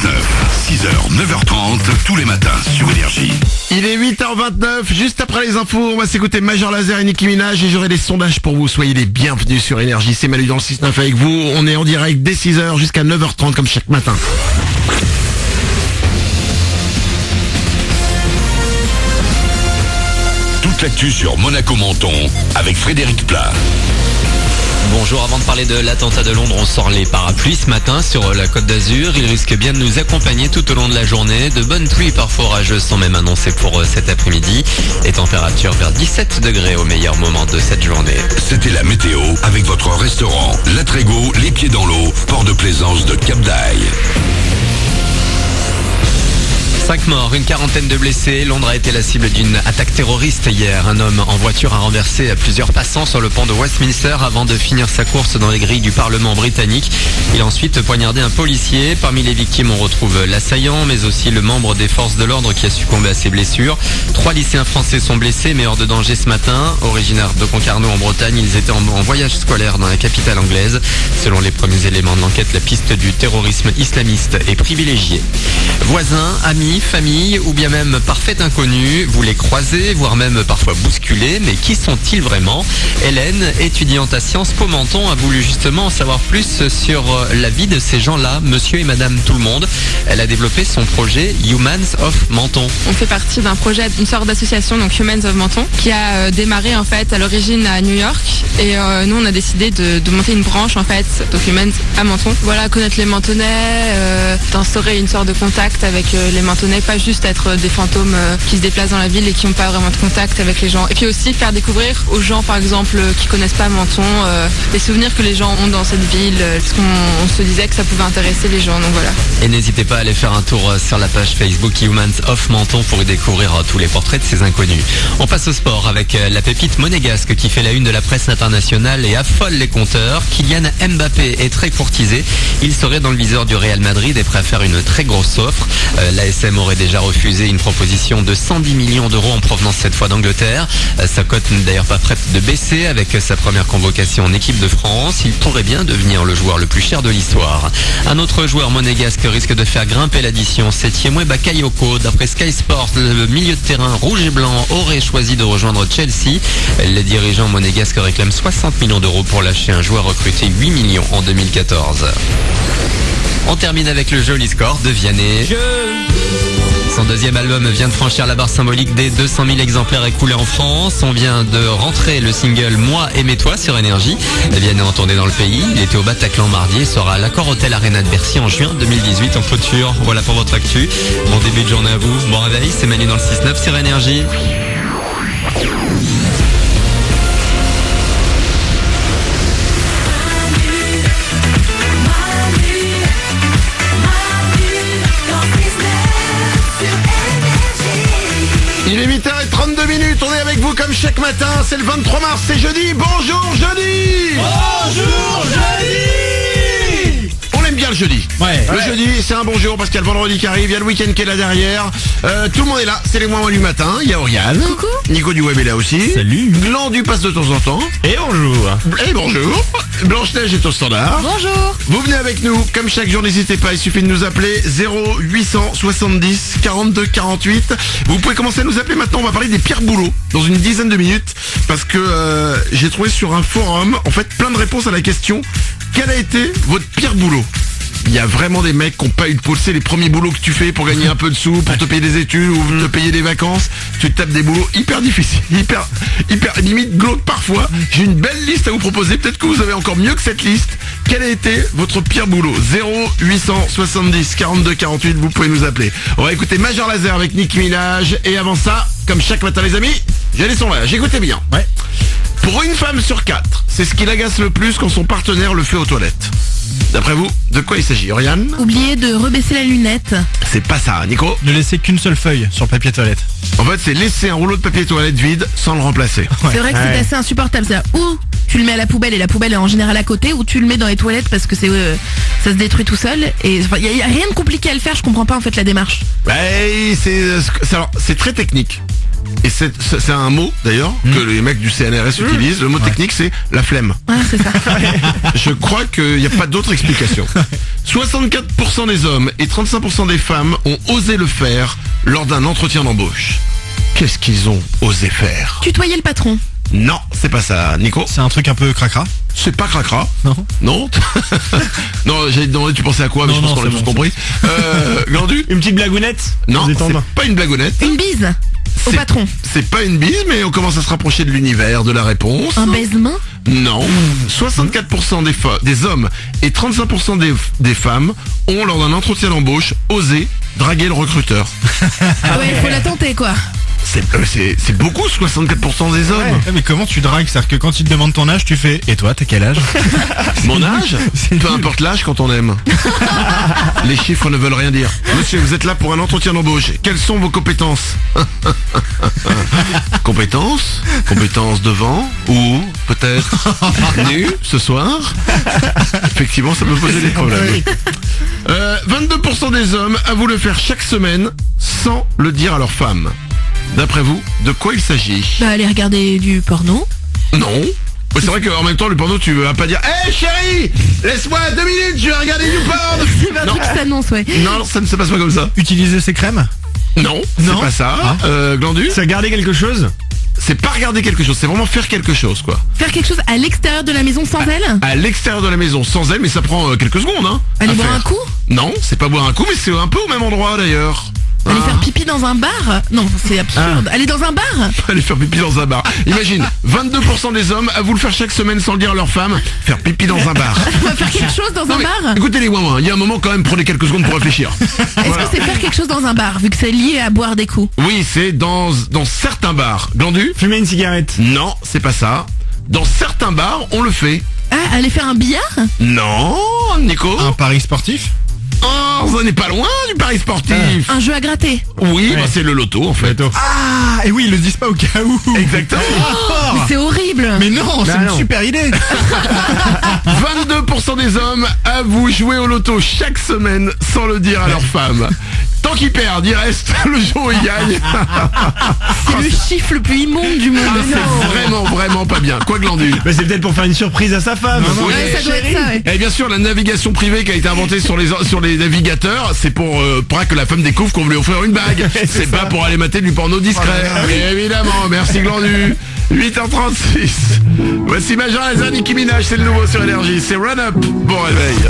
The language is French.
6h, 9h30, tous les matins sur Énergie. Il est 8h29, juste après les infos, on va s'écouter Major Lazer et Nicki Minaj et j'aurai des sondages pour vous. Soyez les bienvenus sur Énergie, c'est Manu dans le 6-9 avec vous. On est en direct dès 6h jusqu'à 9h30 comme chaque matin. Toute l'actu sur Monaco-Menton avec Frédéric Plat. Bonjour, avant de parler de l'attentat de Londres, on sort les parapluies ce matin sur la Côte d'Azur. Ils risquent bien de nous accompagner tout au long de la journée. De bonnes pluies parfois orageuses sont même annoncées pour cet après-midi. Les températures vers 17 degrés au meilleur moment de cette journée. C'était la météo avec votre restaurant La Trégo, les pieds dans l'eau, port de plaisance de Cap d'Aille. 5 morts, une quarantaine de blessés. Londres a été la cible d'une attaque terroriste hier. Un homme en voiture a renversé plusieurs passants sur le pont de Westminster avant de finir sa course dans les grilles du Parlement britannique. Il a ensuite poignardé un policier. Parmi les victimes, on retrouve l'assaillant, mais aussi le membre des forces de l'ordre qui a succombé à ses blessures. 3 lycéens français sont blessés, mais hors de danger ce matin. Originaires de Concarneau en Bretagne, ils étaient en voyage scolaire dans la capitale anglaise. Selon les premiers éléments de l'enquête, la piste du terrorisme islamiste est privilégiée. Voisins, amis, famille ou bien même parfait inconnu, vous les croisez, voire même parfois bousculés, mais qui sont-ils vraiment? Hélène, étudiante à Sciences Po Menton, a voulu justement en savoir plus sur la vie de ces gens-là, monsieur et madame tout le monde. Elle a développé son projet Humans of Menton. On fait partie d'un projet, une sorte d'association, donc Humans of Menton, qui a démarré en fait à l'origine à New York. Et nous on a décidé de monter une branche en fait, donc Humans à Menton. Voilà, connaître les Mentonnais, d'instaurer une sorte de contact avec les Mentonnais, pas juste être des fantômes qui se déplacent dans la ville et qui n'ont pas vraiment de contact avec les gens. Et puis aussi faire découvrir aux gens par exemple qui connaissent pas Menton les souvenirs que les gens ont dans cette ville, parce qu'on se disait que ça pouvait intéresser les gens, donc voilà. Et n'hésitez pas à aller faire un tour sur la page Facebook Humans of Menton pour y découvrir tous les portraits de ces inconnus. On passe au sport avec la pépite monégasque qui fait la une de la presse internationale et affole les compteurs. Kylian Mbappé est très courtisé. Il serait dans le viseur du Real Madrid et prêt à faire une très grosse offre. L'ASM aurait déjà refusé une proposition de 110 millions d'euros en provenance cette fois d'Angleterre. Sa cote n'est d'ailleurs pas prête de baisser avec sa première convocation en équipe de France. Il pourrait bien devenir le joueur le plus cher de l'histoire. Un autre joueur monégasque risque de faire grimper l'addition, c'est Thiemoué Bakayoko. D'après Sky Sport, le milieu de terrain rouge et blanc aurait choisi de rejoindre Chelsea. Les dirigeants monégasques réclament 60 millions d'euros pour lâcher un joueur recruté 8 millions en 2014. On termine avec le joli score de Vianney. Son deuxième album vient de franchir la barre symbolique des 200 000 exemplaires écoulés en France. On vient de rentrer le single Moi aimais-toi sur Énergie. Vianney en tournée dans le pays. Il était au Bataclan mardi et sera à l'Accor Hotel Arena de Bercy en juin 2018 en clôture. Voilà pour votre actu. Bon début de journée à vous. Bon réveil, c'est Manu dans le 6-9 sur Énergie. Il est 8h32, on est avec vous comme chaque matin, c'est le 23 mars, c'est jeudi, bonjour jeudi. Bonjour jeudi. On aime bien le jeudi. Le jeudi, c'est un bon jour parce qu'il y a le vendredi qui arrive, il y a le week-end qui est là derrière. Tout le monde est là, c'est les moins du matin. Il y a Oriane. Coucou. Nico du web est là aussi. Salut. Glandu passe de temps en temps. Et bonjour. Et bonjour. Blanche-Neige est au standard. Bonjour. Vous venez avec nous, comme chaque jour, n'hésitez pas, il suffit de nous appeler 0870 42 48. Vous pouvez commencer à nous appeler maintenant, on va parler des pires boulots dans une dizaine de minutes. Parce que j'ai trouvé sur un forum, en fait, plein de réponses à la question: quel a été votre pire boulot? Il y a vraiment des mecs qui n'ont pas eu de pause. C'est les premiers boulots que tu fais pour gagner un peu de sous, pour te payer des études ou te payer des vacances. Tu te tapes des boulots hyper difficiles, hyper limite glauques parfois. J'ai une belle liste à vous proposer. Peut-être que vous avez encore mieux que cette liste. Quel a été votre pire boulot? 0870 42 48, vous pouvez nous appeler. On va écouter Major Lazer avec Nicki Minaj. Et avant ça, comme chaque matin les amis, j'ai les sondages. Écoutez bien. Ouais. Pour une femme sur 4, c'est ce qui l'agace le plus quand son partenaire le fait aux toilettes. D'après vous, de quoi il s'agit, Oriane? Oubliez de rebaisser la lunette. C'est pas ça, Nico. Ne laissez qu'une seule feuille sur le papier toilette. En fait, c'est laisser un rouleau de papier toilette vide sans le remplacer. C'est vrai que c'est assez insupportable ça. Ou tu le mets à la poubelle et la poubelle est en général à côté, ou tu le mets dans les toilettes parce que ça se détruit tout seul. Et il y a rien de compliqué à le faire, je comprends pas en fait la démarche. C'est très technique. Et c'est un mot d'ailleurs que les mecs du CNRS utilisent. Le mot technique c'est la flemme. Ouais, c'est ça. Je crois qu'il n'y a pas d'autre explication. 64% des hommes et 35% des femmes ont osé le faire lors d'un entretien d'embauche. Qu'est-ce qu'ils ont osé faire? Tutoyer le patron. Non, c'est pas ça, Nico. C'est un truc un peu cracra. C'est pas cracra. Non. Non. Non, j'allais te demander tu pensais à quoi, mais Non, je pense non, qu'on a c'est tous bon, compris. Glandu? Une petite blagounette. Non, Pour c'est détendre. pas une blagounette. Une bise au C'est- patron. C'est pas une bise, mais on commence à se rapprocher de l'univers de la réponse. Un baisement. Non. 64% des hommes et 35% des femmes ont, lors d'un entretien d'embauche, osé draguer le recruteur. Ah ouais, faut la tenter quoi. C'est beaucoup, 64% des hommes. Ouais, mais comment tu dragues? C'est-à-dire que quand ils te demandent ton âge, tu fais et toi, t'as quel âge? Mon âge? Peu importe l'âge quand on aime. Les chiffres ne veulent rien dire. Monsieur, vous êtes là pour un entretien d'embauche. Quelles sont vos compétences? Compétences? Compétences devant? Ou peut-être nu ce soir? Effectivement, ça peut poser des problèmes. 22% des hommes avouent le faire chaque semaine sans le dire à leur femme. D'après vous, de quoi il s'agit? Bah aller regarder du porno. Non. Mais c'est vrai qu'en même temps, le porno, tu vas pas dire hé chérie, laisse-moi 2 minutes, je vais regarder du porno. C'est pas un truc qui s'annonce, ouais. Non, ça ne se passe pas comme ça. Utiliser ses crèmes? Non, Non. c'est pas ça. Glandu, C'est garder quelque chose? c'est pas regarder quelque chose, c'est vraiment faire quelque chose, quoi. Faire quelque chose à l'extérieur de la maison sans elle. À l'extérieur de la maison, sans elle, mais ça prend quelques secondes, hein. Aller à boire faire. un coup. Non, c'est pas boire un coup, mais c'est un peu au même endroit d'ailleurs. Aller Ah. faire pipi dans un bar. Non, c'est absurde. Aller dans un bar. Aller faire pipi dans un bar. Imagine, 22% des hommes avouent le faire chaque semaine sans le dire à leur femme, faire pipi dans un bar. Faire quelque chose dans Non, un mais bar. écoutez les ouin, il y a un moment quand même, prenez quelques secondes pour réfléchir. Est-ce que c'est faire quelque chose dans un bar, vu que c'est lié à boire des coups? Oui, c'est dans certains bars. Glandu? Fumer une cigarette. Non, c'est pas ça. Dans certains bars, on le fait. Ah, aller faire un billard. Non, Nico. Un pari sportif? Oh, on n'est pas loin du pari sportif. Un jeu à gratter. Oui, Ouais. bah, c'est le loto en fait. Ah, et oui, ils le disent pas au cas où. Exactement. Mais c'est horrible. Mais non, c'est non. une super idée. 22% des hommes avouent jouer au loto chaque semaine sans le dire à leur femme. Tant qu'ils perdent, il reste le jour où ils gagnent. C'est le chiffre le plus immonde du monde. Ah, c'est vraiment pas bien. Quoi, Glandu? Mais c'est peut-être pour faire une surprise à sa femme. Oui. Ouais, ça doit être ça, ouais. Et bien sûr, la navigation privée qui a été inventée sur les navigateurs, c'est pour pas que la femme découvre qu'on voulait offrir une bague. C'est pas pour aller mater du porno discret. Évidemment, merci Glandu. 8h36. Voici Major Lazer, Nicki Minaj, c'est le nouveau sur Énergie. C'est Run Up. Bon réveil.